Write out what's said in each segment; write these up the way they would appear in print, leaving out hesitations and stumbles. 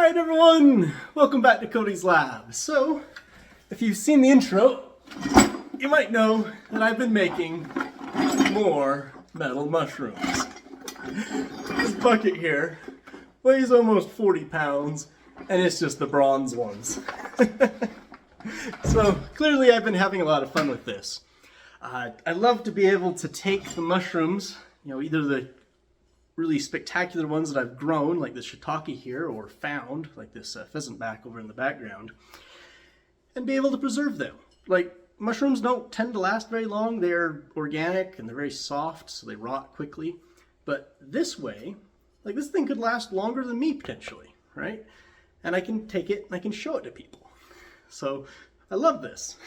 Alright everyone, welcome back to Cody's Lab. So, if you've seen the intro, you might know that I've been making more metal mushrooms. This bucket here weighs almost 40 pounds, and it's just the bronze ones. So, clearly I've been having a lot of fun with this. I love to be able to take the mushrooms, either the really spectacular ones that I've grown, like this shiitake here, or found, like this pheasant back over in the background, and be able to preserve them. Like, mushrooms don't tend to last very long. They're organic and they're very soft, so they rot quickly. But this way, like, this thing could last longer than me potentially, right? And I can take it and I can show it to people. So I love this.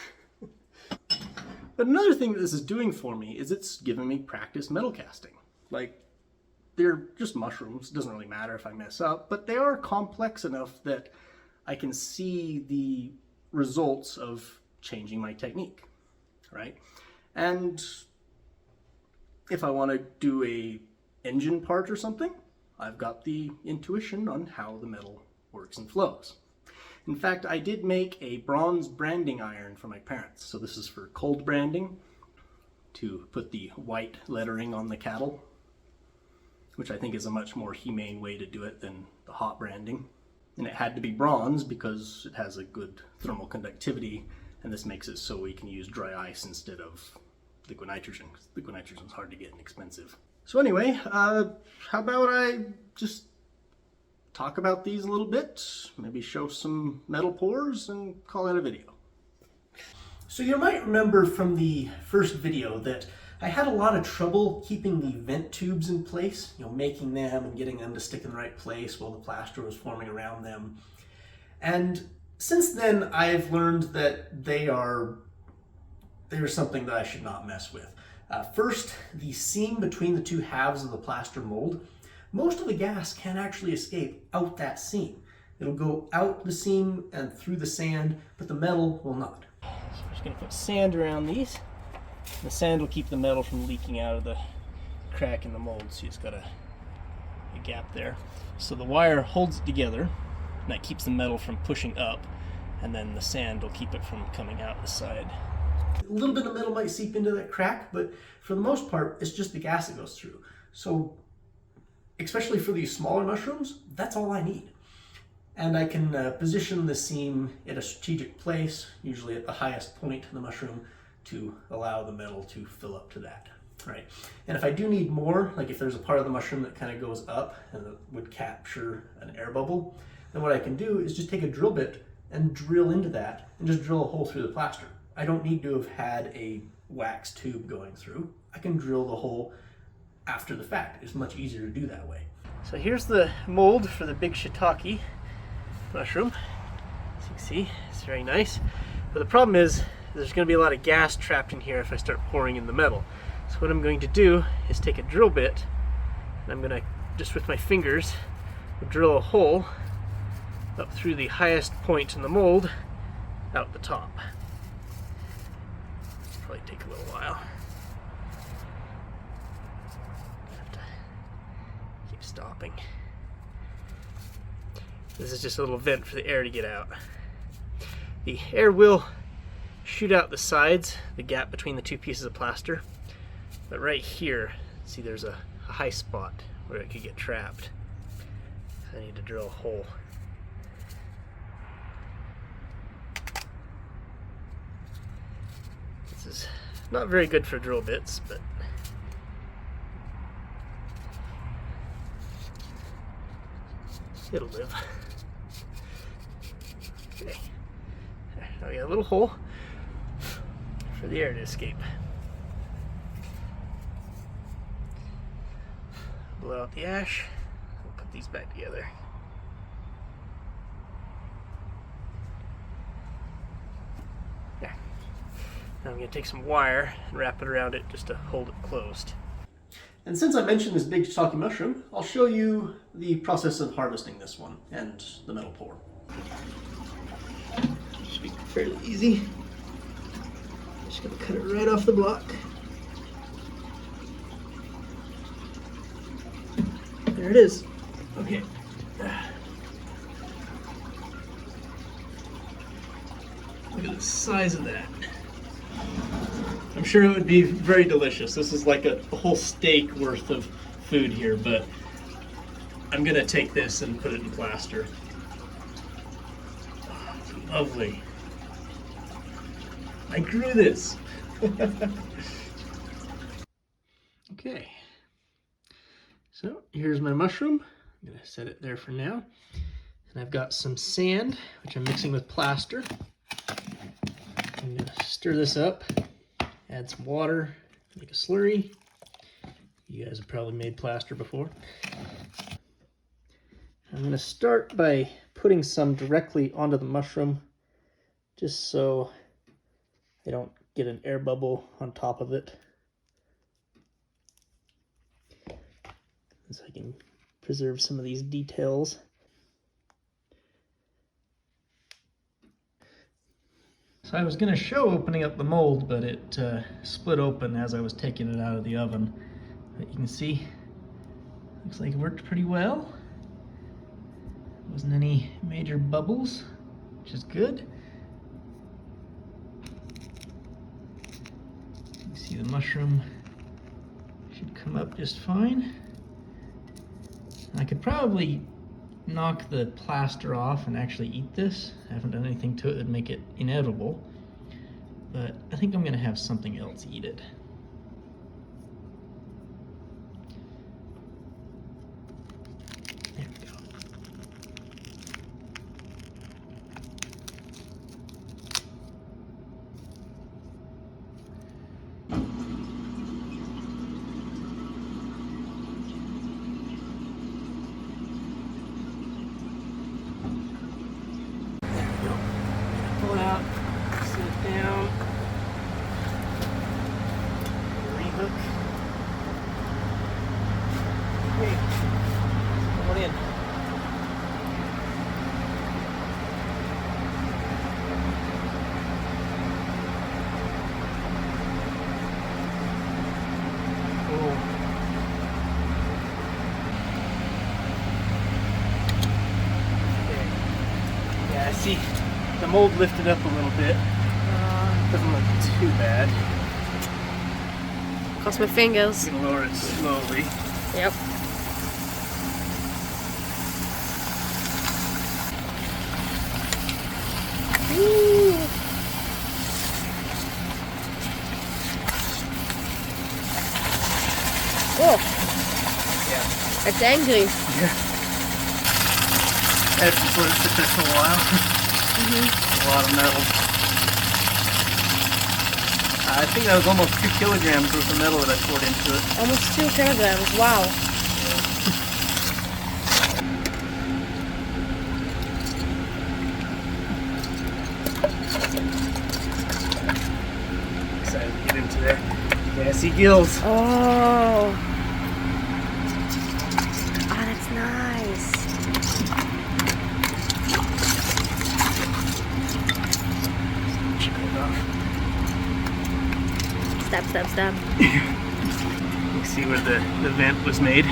But another thing that this is doing for me is it's giving me practice metal casting. Like, they're just mushrooms. It doesn't really matter if I mess up, but they are complex enough that I can see the results of changing my technique, right? And if I want to do a engine part or something, I've got the intuition on how the metal works and flows. In fact, I did make a bronze branding iron for my parents. So this is for cold branding, to put the white lettering on the cattle, which I think is a much more humane way to do it than the hot branding. And it had to be bronze because it has a good thermal conductivity, and this makes it so we can use dry ice instead of liquid nitrogen, because liquid nitrogen is hard to get and expensive. So anyway, how about I just talk about these a little bit, maybe show some metal pours, and call it a video. So you might remember from the first video that I had a lot of trouble keeping the vent tubes in place, making them and getting them to stick in the right place while the plaster was forming around them. And since then, I've learned that they're something that I should not mess with. First, the seam between the two halves of the plaster mold, most of the gas can actually escape out that seam. It'll go out the seam and through the sand, but the metal will not. So I'm just going to put sand around these. The sand will keep the metal from leaking out of the crack in the mold, so it's got a gap there. So the wire holds it together, and that keeps the metal from pushing up, and then the sand will keep it from coming out the side. A little bit of metal might seep into that crack, but for the most part, it's just the gas that goes through. So, especially for these smaller mushrooms, that's all I need. And I can position the seam at a strategic place, usually at the highest point in the mushroom, to allow the metal to fill up to that, right? And if I do need more, like if there's a part of the mushroom that kind of goes up and that would capture an air bubble, then what I can do is just take a drill bit and drill into that and just drill a hole through the plaster. I don't need to have had a wax tube going through. I can drill the hole after the fact. It's much easier to do that way. So here's the mold for the big shiitake mushroom. As you can see, it's very nice. But the problem is, there's going to be a lot of gas trapped in here if I start pouring in the metal. So what I'm going to do is take a drill bit, and I'm going to, just with my fingers, drill a hole up through the highest point in the mold, out the top. It'll probably take a little while. Have to keep stopping. This is just a little vent for the air to get out. The air will shoot out the sides, the gap between the two pieces of plaster, but right here, see, there's a high spot where it could get trapped. So I need to drill a hole. This is not very good for drill bits, but it'll live. Okay, now we got a little hole for the air to escape. Blow out the ash. We'll put these back together. There. Now I'm going to take some wire and wrap it around it just to hold it closed. And since I mentioned this big shiitake mushroom, I'll show you the process of harvesting this one and the metal pour. Should be fairly easy. Just gonna cut it right off the block. There it is. Okay. size of that. I'm sure it would be very delicious. This is like a whole steak worth of food here, but I'm gonna take this and put it in plaster. Oh, it's lovely. I grew this. Okay, so here's my mushroom. I'm gonna set it there for now. And I've got some sand, which I'm mixing with plaster. I'm gonna stir this up, add some water, make a slurry. You guys have probably made plaster before. I'm gonna start by putting some directly onto the mushroom, just so I don't get an air bubble on top of it. So I can preserve some of these details. So I was going to show opening up the mold, but it split open as I was taking it out of the oven. But you can see, looks like it worked pretty well. Wasn't any major bubbles, which is good. You can see the mushroom should come up just fine. I could probably knock the plaster off and actually eat this. I haven't done anything to it that'd make it inedible, but I think I'm gonna have something else eat it. There we go. Pull it out, sit it down, rehook. Okay, pull it in. Cool. Okay. Yeah, I see. The mold lifted up a little bit. Doesn't look too bad. Cross my fingers. I'm gonna lower it slowly. Yep. Ooh. Oh, Yeah. it's angry. Yeah. I have to let it sit there for a while. A lot of metal. I think that was almost 2 kilograms worth of metal that I poured into it. Almost 2 kilograms. Wow. Excited to get into there. Yeah, I see gills. Oh. Ah, that's nice. Stab, stab, stab. You see where the vent was made.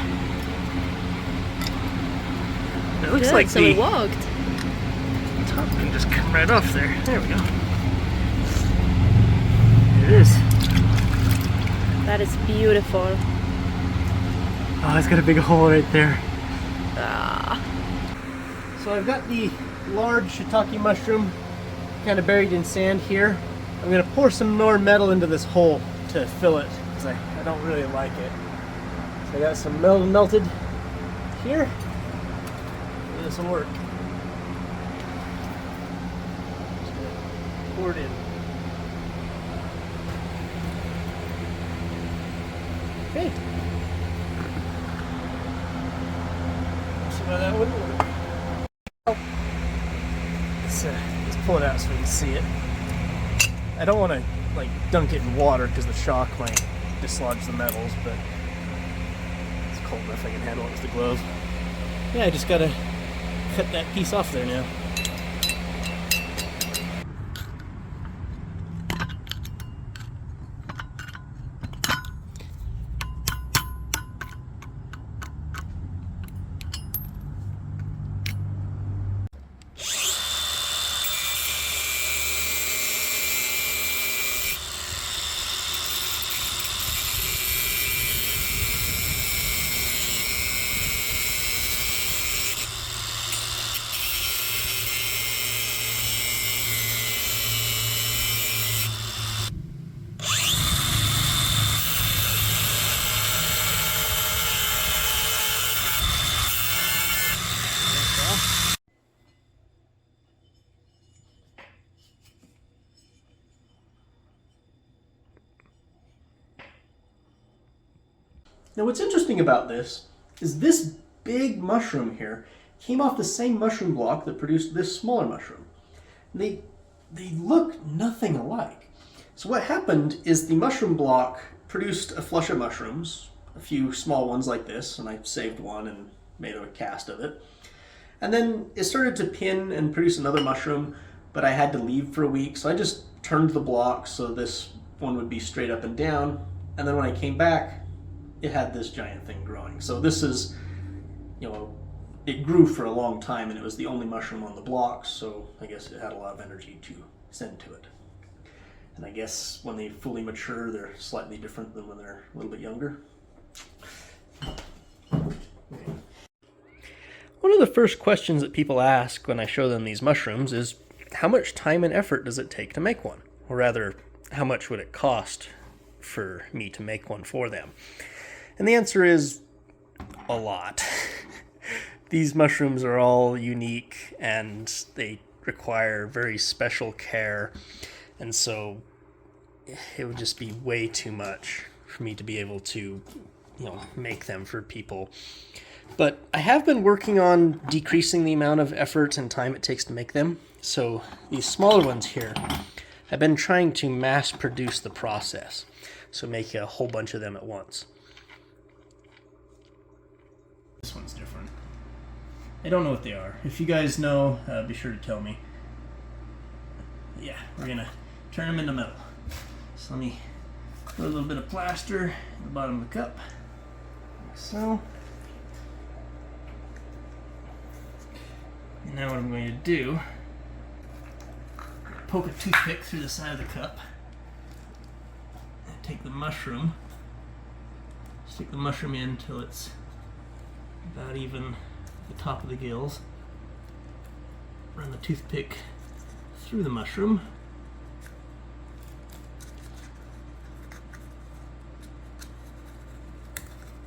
It looks Good, like so the it worked. top can just come right off there. There we go. There it is. That is beautiful. Oh, it's got a big hole right there. Ah. So I've got the large shiitake mushroom kind of buried in sand here. I'm going to pour some more metal into this hole to fill it because I don't really like it. So I got some metal melted here. This will work. Just going to pour it in. Okay. See why that wouldn't work. Let's pull it out so we can see it. I don't want to like dunk it in water because the shock might dislodge the metals, but it's cold enough I can handle it with the glove. Yeah, I just gotta cut that piece off there now. Now what's interesting about this is this big mushroom here came off the same mushroom block that produced this smaller mushroom. They look nothing alike. So what happened is the mushroom block produced a flush of mushrooms, a few small ones like this, and I saved one and made a cast of it. And then it started to pin and produce another mushroom, but I had to leave for a week, so I just turned the block so this one would be straight up and down. And then when I came back, it had this giant thing growing. So this is, it grew for a long time and it was the only mushroom on the block, so I guess it had a lot of energy to send to it. And I guess when they fully mature, they're slightly different than when they're a little bit younger. One of the first questions that people ask when I show them these mushrooms is, how much time and effort does it take to make one? Or rather, how much would it cost for me to make one for them? And the answer is a lot. These mushrooms are all unique and they require very special care, and so it would just be way too much for me to be able to, make them for people. But I have been working on decreasing the amount of effort and time it takes to make them. So these smaller ones here, I've been trying to mass produce the process. So make a whole bunch of them at once. This one's different. I don't know what they are. If you guys know, be sure to tell me. Yeah, we're gonna turn them into metal. So let me put a little bit of plaster at the bottom of the cup, like so. And now what I'm going to do, poke a toothpick through the side of the cup, and take the mushroom, stick the mushroom in until it's about even at the top of the gills, run the toothpick through the mushroom,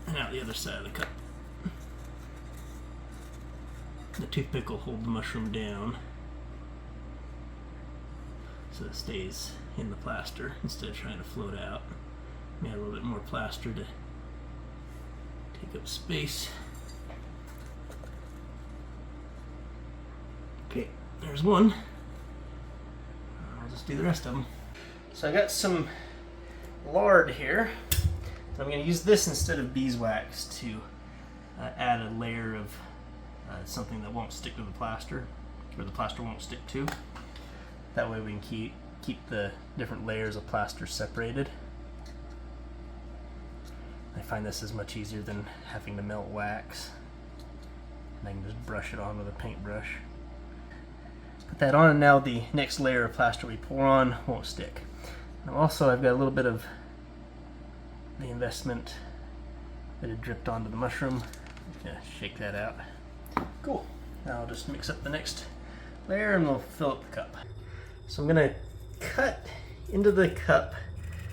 and out the other side of the cup. The toothpick will hold the mushroom down so it stays in the plaster instead of trying to float out. Add a little bit more plaster to take up space. Okay, there's one. I'll just do the rest of them. So I got some lard here. So I'm going to use this instead of beeswax to add a layer of something that won't stick to the plaster, or the plaster won't stick to. That way we can keep the different layers of plaster separated. I find this is much easier than having to melt wax. And I can just brush it on with a paintbrush. Put that on, and now the next layer of plaster we pour on won't stick. Now also I've got a little bit of the investment that had dripped onto the mushroom. I'm gonna shake that out. Cool. Now I'll just mix up the next layer and we'll fill up the cup. So I'm gonna cut into the cup,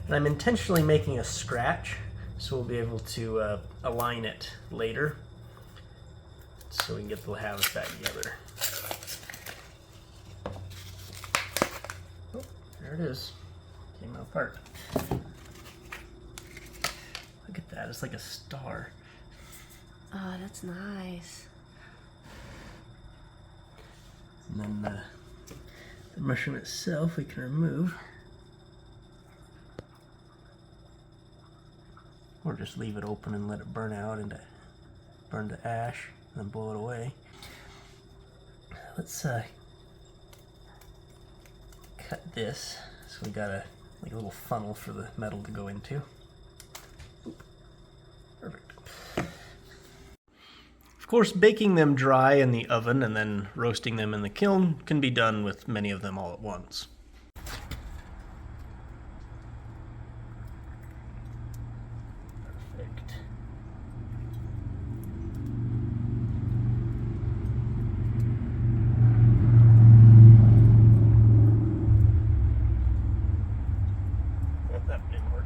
and I'm intentionally making a scratch so we'll be able to align it later so we can get the halves back together. Oh, there it is. Came out apart. Look at that, it's like a star. Oh, that's nice. And then the mushroom itself we can remove, or just leave it open and let it burn out and burn to ash and then blow it away. Let's cut this so we got a little funnel for the metal to go into. Oop. Perfect. Of course, baking them dry in the oven and then roasting them in the kiln can be done with many of them all at once. Perfect. That didn't work.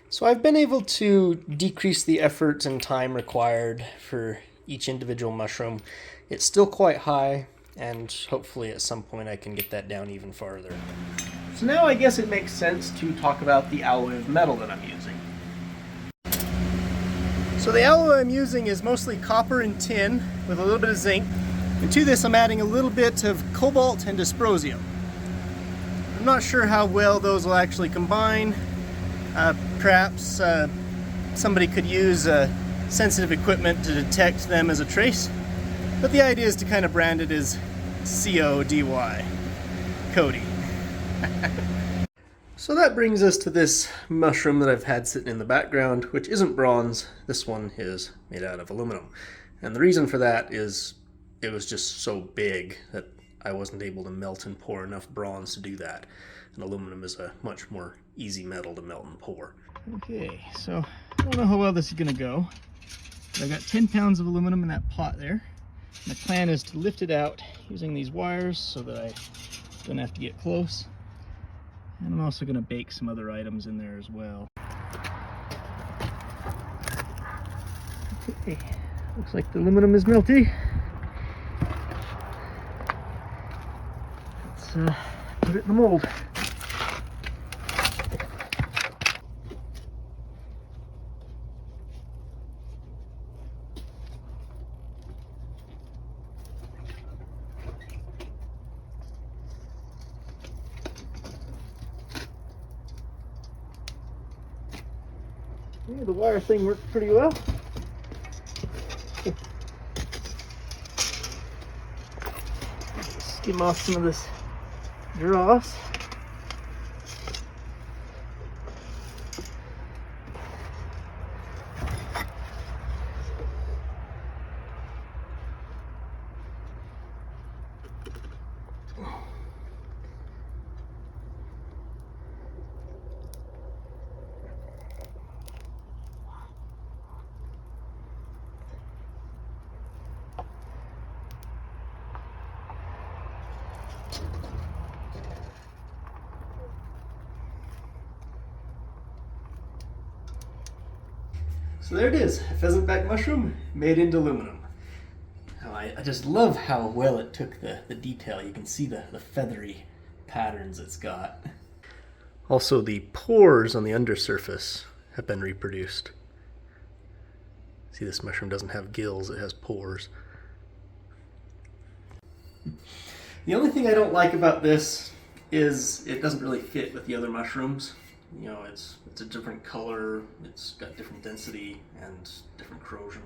So I've been able to decrease the effort and time required for each individual mushroom. It's still quite high, and hopefully at some point I can get that down even farther. So now I guess it makes sense to talk about the alloy of metal that I'm using. So the alloy I'm using is mostly copper and tin with a little bit of zinc. And to this I'm adding a little bit of cobalt and dysprosium. I'm not sure how well those will actually combine. Perhaps somebody could use sensitive equipment to detect them as a trace. But the idea is to kind of brand it as C-O-D-Y, Cody. So that brings us to this mushroom that I've had sitting in the background, which isn't bronze. This one is made out of aluminum. And the reason for that is it was just so big that I wasn't able to melt and pour enough bronze to do that. And aluminum is a much more easy metal to melt and pour. Okay, so I don't know how well this is gonna go, but I've got 10 pounds of aluminum in that pot there. My plan is to lift it out using these wires so that I don't have to get close. And I'm also going to bake some other items in there as well. Okay, looks like the aluminum is melty. Let's put it in the mold. Yeah, the wire thing worked pretty well. Skim off some of this dross. So there it is, a pheasant-back mushroom made into aluminum. Now, I just love how well it took the detail. You can see the feathery patterns it's got. Also, the pores on the undersurface have been reproduced. See, this mushroom doesn't have gills, it has pores. The only thing I don't like about this is it doesn't really fit with the other mushrooms. You know, it's a different color, it's got different density and different corrosion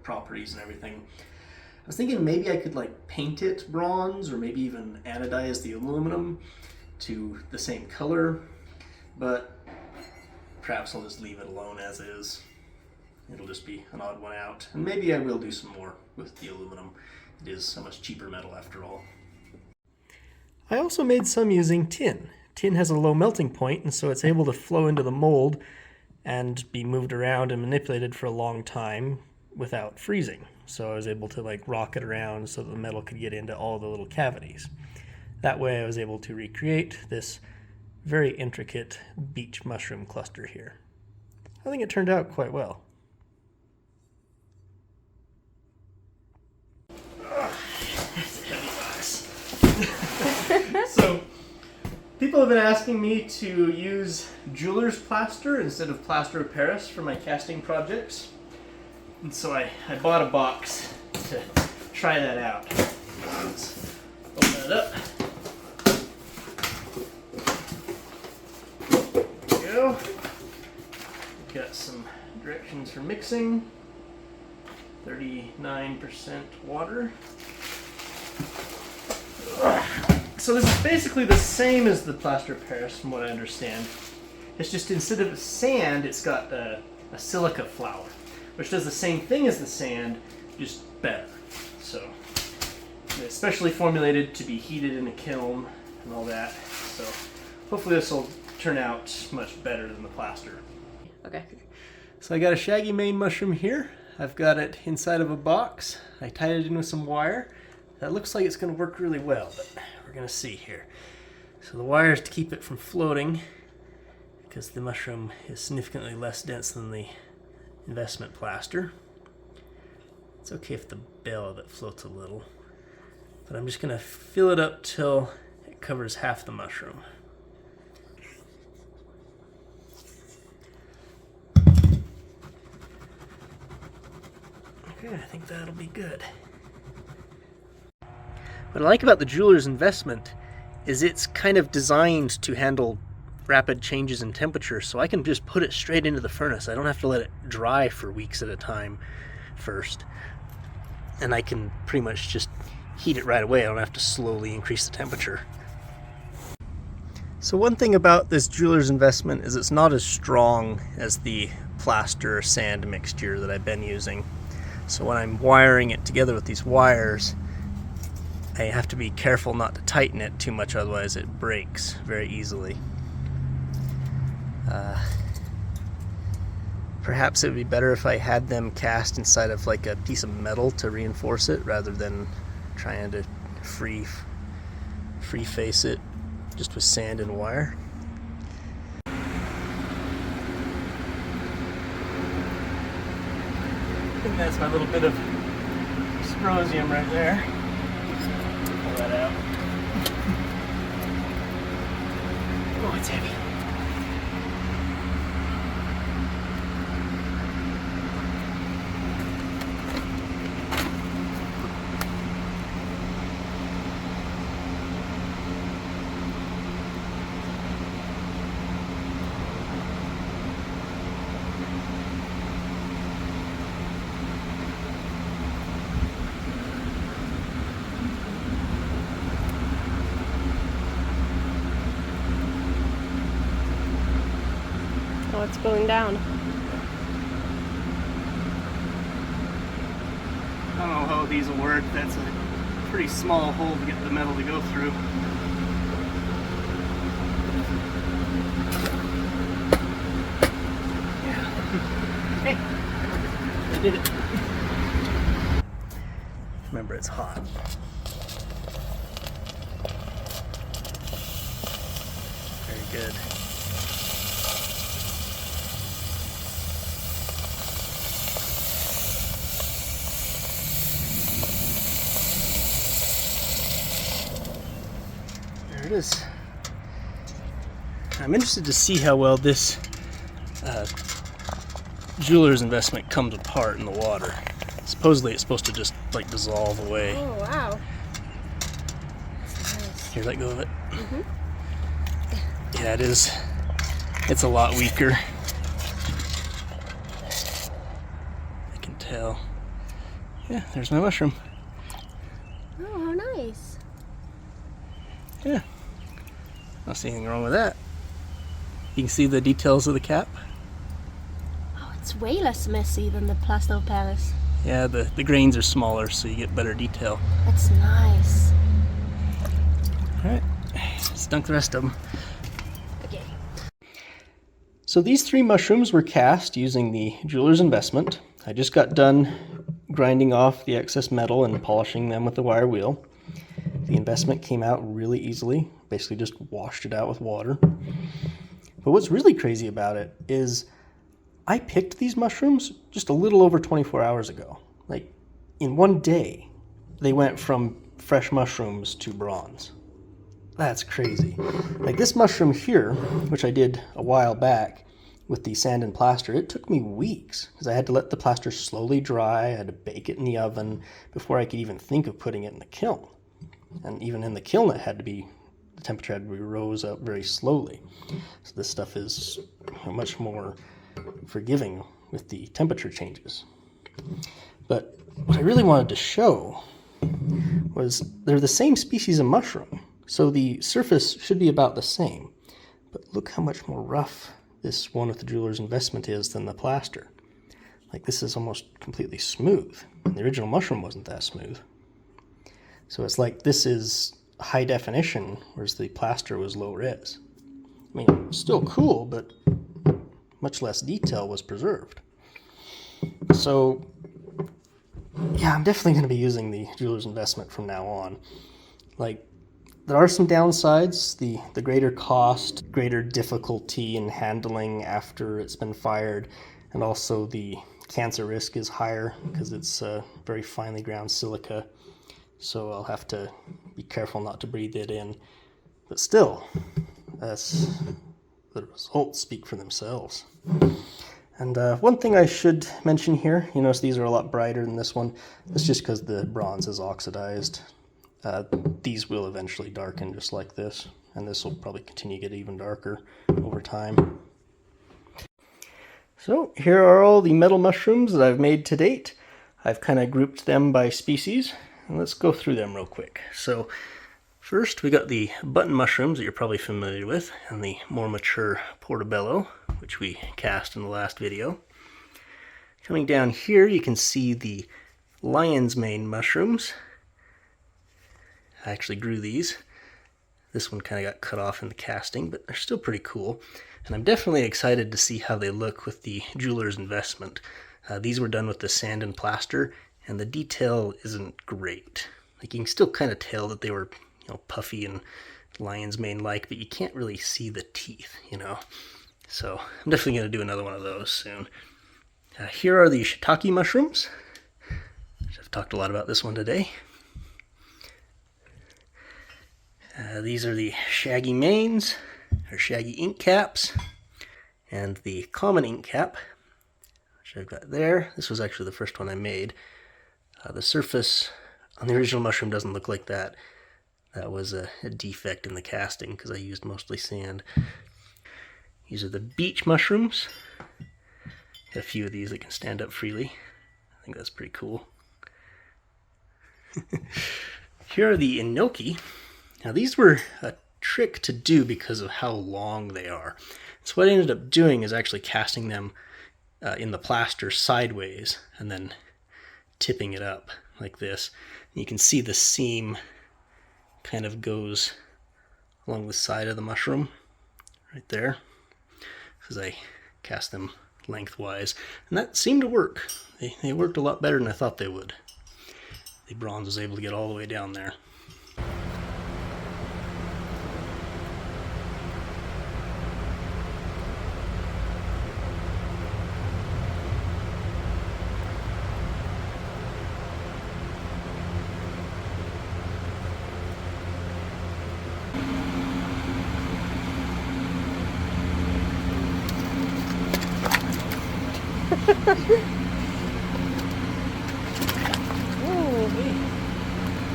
properties and everything. I was thinking maybe I could like paint it bronze or maybe even anodize the aluminum to the same color, but perhaps I'll just leave it alone as is. It'll just be an odd one out. And maybe I will do some more with the aluminum. It is so much cheaper metal after all. I also made some using tin. Tin has a low melting point, and so it's able to flow into the mold and be moved around and manipulated for a long time without freezing. So I was able to like rock it around so that the metal could get into all the little cavities. That way I was able to recreate this very intricate beach mushroom cluster here. I think it turned out quite well. That's a heavy box. So, people have been asking me to use jeweler's plaster instead of plaster of Paris for my casting projects. And so I bought a box to try that out. Let's open it up. There we go. We've got some directions for mixing. 39% water. So this is basically the same as the plaster of Paris from what I understand. It's just instead of sand, it's got a silica flour, which does the same thing as the sand, just better. So it's specially formulated to be heated in a kiln and all that. So hopefully this will turn out much better than the plaster. Okay. So I got a shaggy mane mushroom here. I've got it inside of a box. I tied it in with some wire. That looks like it's going to work really well, but we're going to see here. So the wire is to keep it from floating because the mushroom is significantly less dense than the investment plaster. It's okay if the bell of it floats a little, but I'm just going to fill it up till it covers half the mushroom. Yeah, I think that'll be good. What I like about the jeweler's investment is it's kind of designed to handle rapid changes in temperature, so I can just put it straight into the furnace. I don't have to let it dry for weeks at a time first. And I can pretty much just heat it right away. I don't have to slowly increase the temperature. So one thing about this jeweler's investment is it's not as strong as the plaster sand mixture that I've been using. So when I'm wiring it together with these wires, I have to be careful not to tighten it too much, otherwise it breaks very easily. Perhaps it would be better if I had them cast inside of like a piece of metal to reinforce it, rather than trying to free face it just with sand and wire. I think that's my little bit of dysprosium right there. Pull that out. Oh, it's heavy. Oh, it's going down. I don't know how these will work. That's a pretty small hole to get the metal to go through. Yeah. Hey, I did it. Remember, it's hot. Very good. There it is. I'm interested to see how well this jeweler's investment comes apart in the water. Supposedly it's supposed to just like dissolve away. Oh, wow. That's nice. Here, let go of it. Yeah, it is. It's a lot weaker. I can tell. Yeah, there's my mushroom. Oh, how nice. Yeah. I don't see anything wrong with that. You can see the details of the cap. Oh, it's way less messy than the plaster of Paris. Yeah, the grains are smaller, so you get better detail. That's nice. Alright, let's dunk the rest of them. Okay. So these 3 mushrooms were cast using the jeweler's investment. I just got done grinding off the excess metal and polishing them with the wire wheel. The investment came out really easily, basically just washed it out with water. But what's really crazy about it is I picked these mushrooms just a little over 24 hours ago. Like, in one day, they went from fresh mushrooms to bronze. That's crazy. Like this mushroom here, which I did a while back with the sand and plaster, it took me weeks because I had to let the plaster slowly dry. I had to bake it in the oven before I could even think of putting it in the kiln. And even in the kiln, the temperature had to be rose up very slowly. So this stuff is much more forgiving with the temperature changes. But what I really wanted to show was they're the same species of mushroom, so the surface should be about the same. But look how much more rough this one with the jeweler's investment is than the plaster. Like this is almost completely smooth. And the original mushroom wasn't that smooth. So it's like this is high definition, whereas the plaster was low res. I mean, still cool, but much less detail was preserved. So, yeah, I'm definitely going to be using the jeweler's investment from now on. Like, there are some downsides, the greater cost, greater difficulty in handling after it's been fired, and also the cancer risk is higher because it's very finely ground silica. So I'll have to be careful not to breathe it in. But still, the results speak for themselves. And one thing I should mention here, you notice these are a lot brighter than this one. It's just because the bronze is oxidized. These will eventually darken just like this, and this will probably continue to get even darker over time. So here are all the metal mushrooms that I've made to date. I've kind of grouped them by species, and let's go through them real quick. So first we got the button mushrooms that you're probably familiar with, and the more mature portobello, which we cast in the last video. Coming down here you can see the lion's mane mushrooms. I actually grew these. This one kind of got cut off in the casting, but they're still pretty cool. And I'm definitely excited to see how they look with the jeweler's investment. These were done with the sand and plaster, and the detail isn't great. Like, you can still kind of tell that they were, puffy and lion's mane-like, but you can't really see the teeth, So I'm definitely going to do another one of those soon. Here are the shiitake mushrooms. I've talked a lot about this one today. These are the shaggy manes, or shaggy ink caps, and the common ink cap, which I've got there. This was actually the first one I made. The surface on the original mushroom doesn't look like that. That was a defect in the casting because I used mostly sand. These are the beach mushrooms. Got a few of these that can stand up freely. I think that's pretty cool. Here are the enoki. Now these were a trick to do because of how long they are. So what I ended up doing is actually casting them in the plaster sideways and then tipping it up like this. And you can see the seam kind of goes along the side of the mushroom right there because I cast them lengthwise, and that seemed to work. They worked a lot better than I thought they would. The bronze was able to get all the way down there.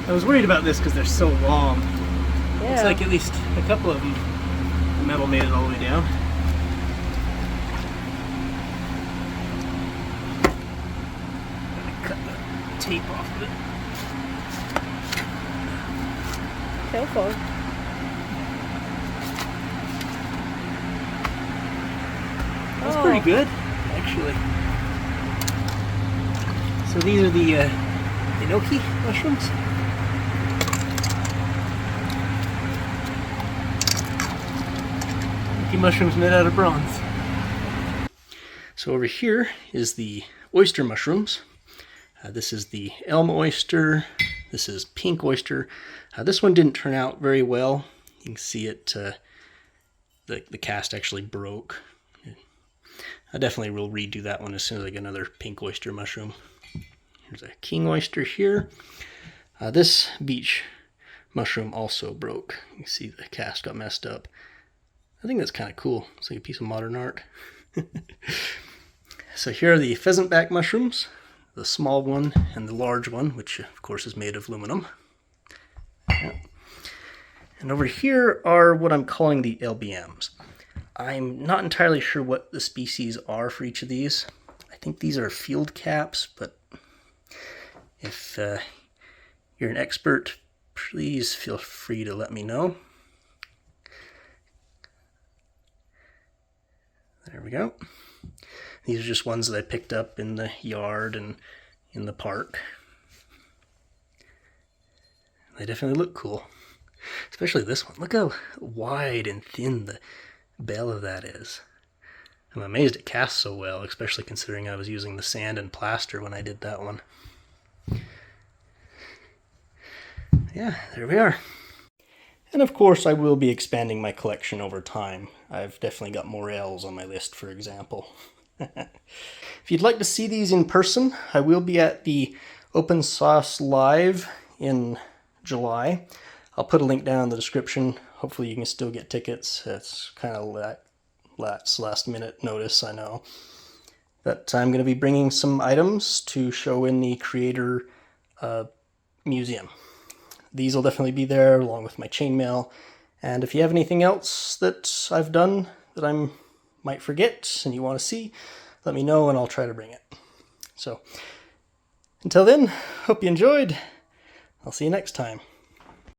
I was worried about this because they're so long. Yeah. Looks like at least a couple of them, the metal made it all the way down. Cut the tape off of it. Careful. That's pretty good, actually. So these are the enoki mushrooms. Enoki mushrooms made out of bronze. So over here is the oyster mushrooms. This is the elm oyster. This is pink oyster. This one didn't turn out very well. You can see it, the cast actually broke. I definitely will redo that one as soon as I get another pink oyster mushroom. Here's a king oyster here. This beach mushroom also broke. You can see the cast got messed up. I think that's kind of cool. It's like a piece of modern art. So here are the pheasant back mushrooms, the small one and the large one, which of course is made of aluminum. Yeah. And over here are what I'm calling the LBMs. I'm not entirely sure what the species are for each of these. I think these are field caps, but if you're an expert, please feel free to let me know. There we go. These are just ones that I picked up in the yard and in the park. They definitely look cool. Especially this one. Look how wide and thin the bell of that is. I'm amazed it casts so well, especially considering I was using the sand and plaster when I did that one. Yeah, there we are. And of course I will be expanding my collection over time. I've definitely got more L's on my list, for example. If you'd like to see these in person, I will be at the Open Sauce Live in July. I'll put a link down in the description. Hopefully you can still get tickets. It's kind of last minute notice, I know. that I'm going to be bringing some items to show in the Creator Museum. These will definitely be there along with my chainmail. And if you have anything else that I've done that I might forget and you want to see, let me know and I'll try to bring it. So until then, hope you enjoyed. I'll see you next time.